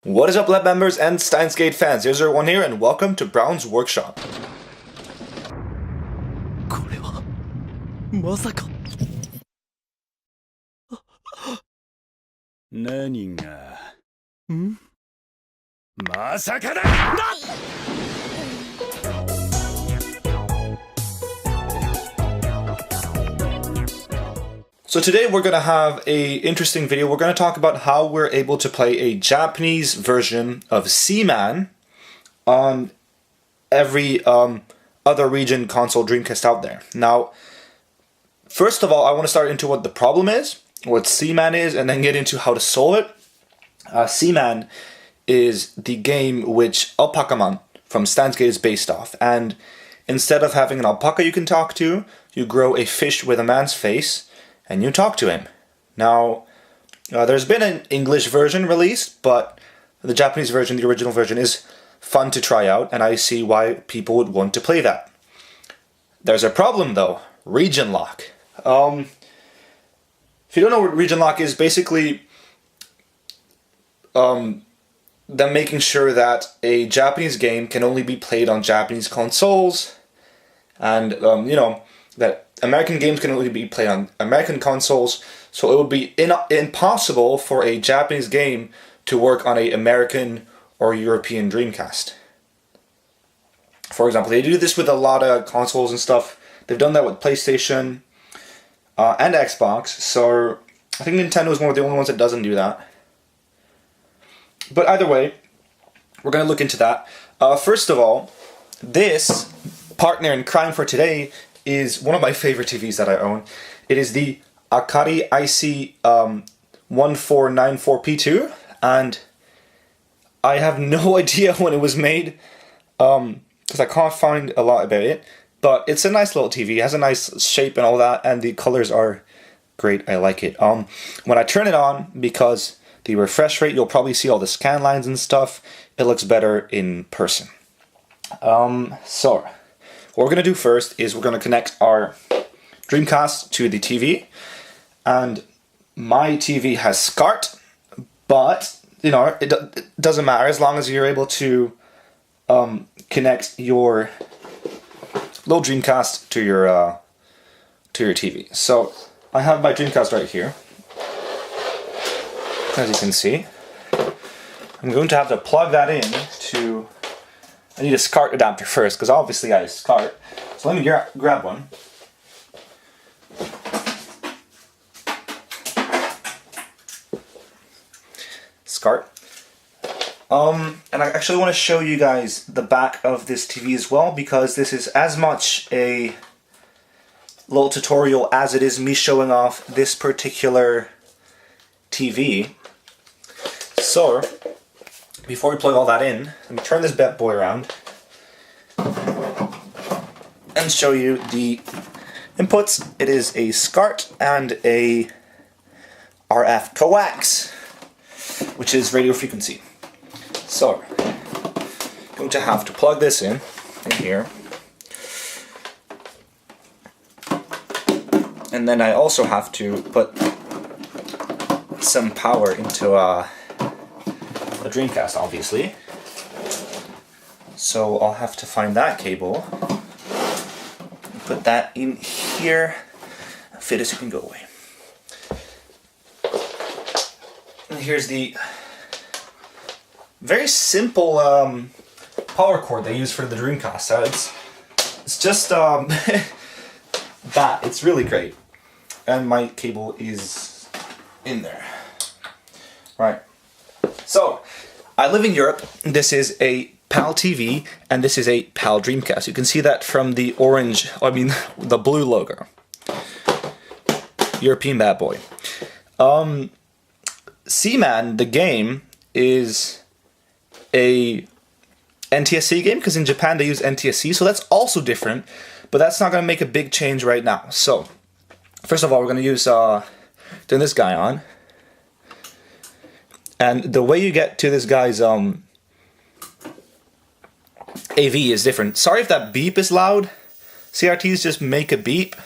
What is up, Lab members and Steins Gate fans? Here's everyone here, and welcome to Brown's Workshop. これはまさか何がんまさかだ So today we're going to have a interesting video. We're going to talk about how we're able to play a Japanese version of Seaman on every other region console Dreamcast out there. Now, first of all, I want to start into what the problem is, what Seaman is, and then get into how to solve it. Seaman is the game which Alpacaman from Steins Gate is based off, and instead of having an alpaca you can talk to, you grow a fish with a man's face and you talk to him. Now, there's been an English version released, but the Japanese version, the original version, is fun to try out, and I see why people would want to play that. There's a problem though, region lock. If you don't know what region lock is, basically them making sure that a Japanese game can only be played on Japanese consoles, and that American games can only be played on American consoles, so it would be impossible for a Japanese game to work on an American or European Dreamcast. For example, they do this with a lot of consoles and stuff. They've done that with PlayStation and Xbox, so I think Nintendo is one of the only ones that doesn't do that. But either way, we're going to look into that. First of all, this partner in crime for today is one of my favorite TVs that I own. It is the Akari IC 1494P2, and I have no idea when it was made, because I can't find a lot about it, but it's a nice little TV. It has a nice shape and all that, and the colors are great. I like it. When I turn it on, because the refresh rate, you'll probably see all the scan lines and stuff, it looks better in person. So what we're going to do first is we're going to connect our Dreamcast to the TV, and my TV has SCART, but it doesn't matter as long as you're able to connect your little Dreamcast to your TV. So I have my Dreamcast right here, as you can see. I'm going to have to plug that in to. I need a SCART adapter first, because obviously I have SCART. So let me grab one. SCART. And I actually want to show you guys the back of this TV as well, because this is as much a little tutorial as it is me showing off this particular TV. So, before we plug all that in, let me turn this bad boy around and show you the inputs. It is a SCART and a RF coax, which is radio frequency. So, I'm going to have to plug this in here. And then I also have to put some power into the Dreamcast, obviously. So I'll have to find that cable, put that in here, fit it so it can go away. And here's the very simple power cord they use for the Dreamcast. So it's just that. It's really great. And my cable is in there. Right. So, I live in Europe. This is a PAL TV, and this is a PAL Dreamcast. You can see that from the the blue logo. European bad boy. Seaman, the game, is a NTSC game, because in Japan they use NTSC, so that's also different, but that's not going to make a big change right now. So, first of all, we're going to use, turn this guy on. And the way you get to this guy's AV is different. Sorry if that beep is loud. CRTs just make a beep.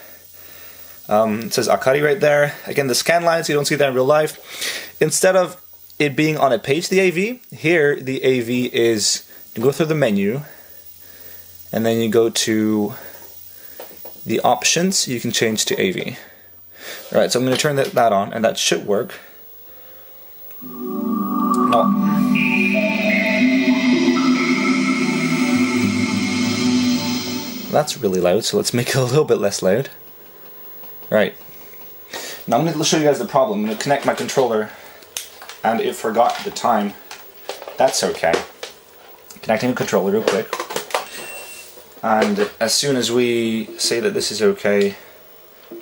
It says Akari right there. Again, the scan lines, you don't see that in real life. Instead of it being on a page, the AV. Here, the AV is, you go through the menu, and then you go to the options, you can change to AV. Alright, so I'm going to turn that on, and that should work. No. That's really loud, so let's make it a little bit less loud. Right. Now I'm going to show you guys the problem. I'm going to connect my controller, and it forgot the time. That's okay. Connecting the controller real quick. And as soon as we say that this is okay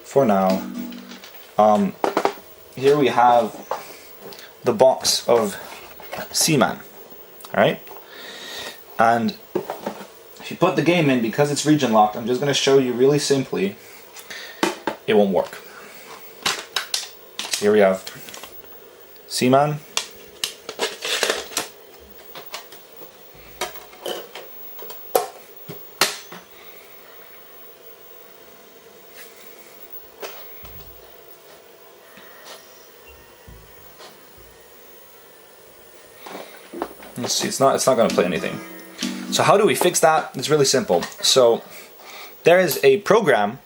for now, here we have the box of Seaman. Alright? And if you put the game in, because it's region locked, I'm just going to show you really simply, it won't work. Here we have Seaman. Let's see, it's not going to play anything. So how do we fix that? It's really simple. So there is a program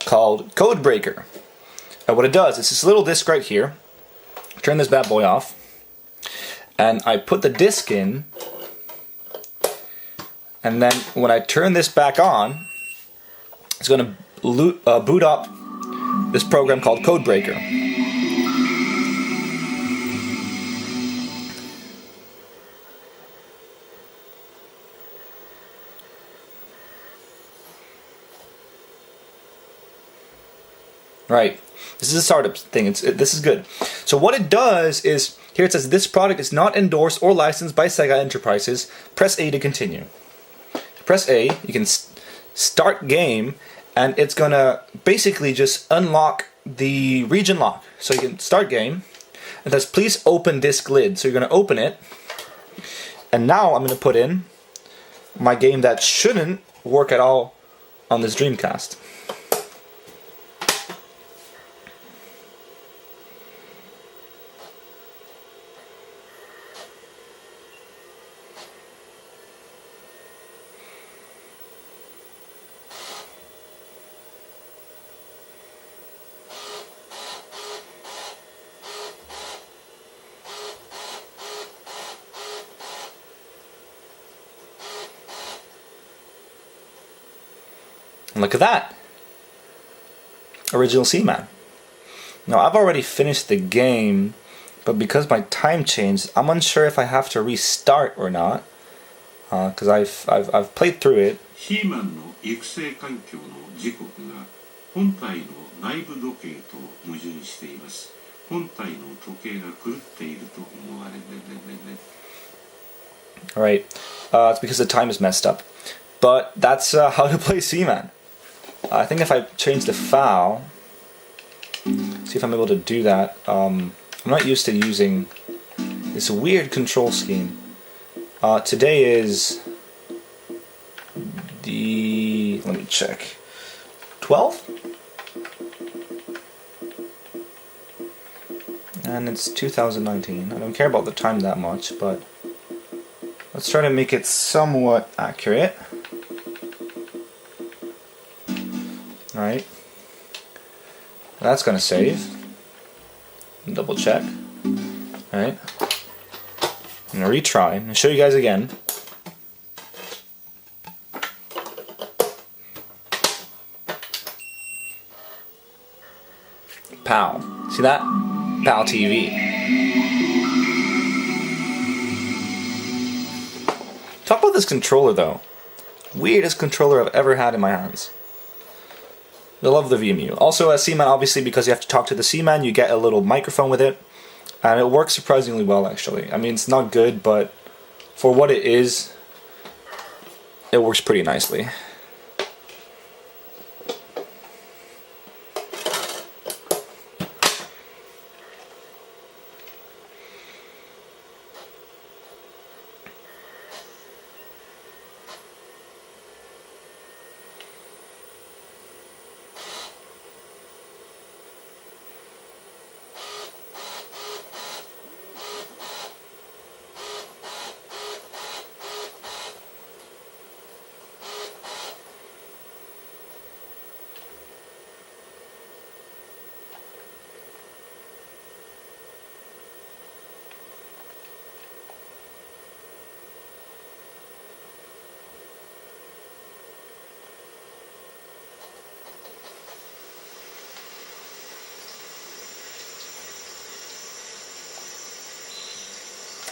called Codebreaker. And what it does is this little disc right here. Turn this bad boy off, and I put the disc in, and then when I turn this back on, it's going to boot up this program called Codebreaker. Right. This is a startup thing. This is good. So what it does is, here it says, this product is not endorsed or licensed by Sega Enterprises. Press A to continue. Press A, you can start game, and it's going to basically just unlock the region lock. So you can start game. It says, please open disk lid. So you're going to open it. And now I'm going to put in my game that shouldn't work at all on this Dreamcast. And look at that. Original Seaman. Now I've already finished the game, but because my time changed, I'm unsure if I have to restart or not. Because I've played through it. Seaman の育成環境の時刻が本体の内部時計と矛盾しています。本体の時計が狂っていると思われる。Alright, it's because the time is messed up. But that's how to play Seaman. I think if I change the file, see if I'm able to do that. I'm not used to using this weird control scheme. Today is the, let me check, 12? And it's 2019. I don't care about the time that much, but let's try to make it somewhat accurate. Alright. That's gonna save. Double check. Alright. I'm gonna retry. I'm gonna show you guys again. PAL. See that? PAL TV. Talk about this controller though. Weirdest controller I've ever had in my hands. I love the VMU. Also, a Seaman, obviously, because you have to talk to the Seaman, you get a little microphone with it, and it works surprisingly well, actually. I mean, it's not good, but for what it is, it works pretty nicely.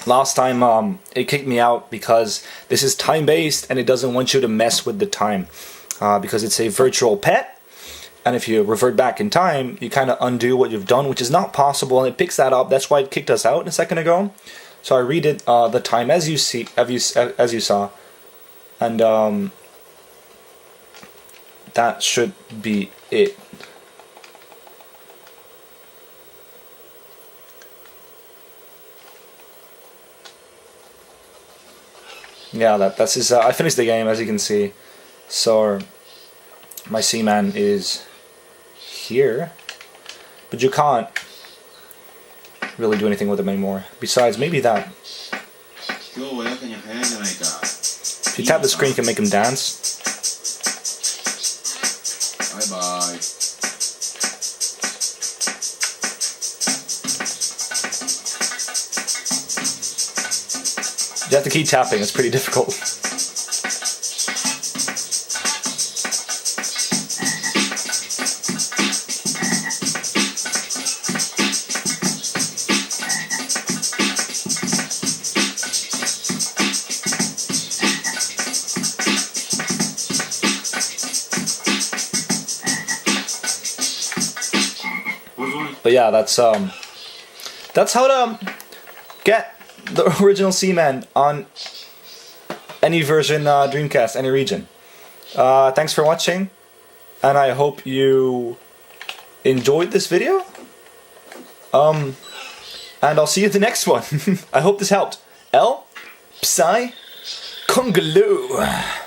Last time it kicked me out because this is time-based and it doesn't want you to mess with the time because it's a virtual pet, and if you revert back in time you kind of undo what you've done, which is not possible, and it picks that up. That's why it kicked us out a second ago. So I redid the time as you saw, and that should be it. Yeah, that's his. I finished the game, as you can see. So my Seaman is here, but you can't really do anything with him anymore. Besides, maybe that. If you tap the screen, you can make him dance. Bye bye. You have to keep tapping. It's pretty difficult. But yeah, that's how to get the original Seaman on any version Dreamcast, any region. Thanks for watching, and I hope you enjoyed this video. And I'll see you at the next one. I hope this helped. L Psy Kungaloo.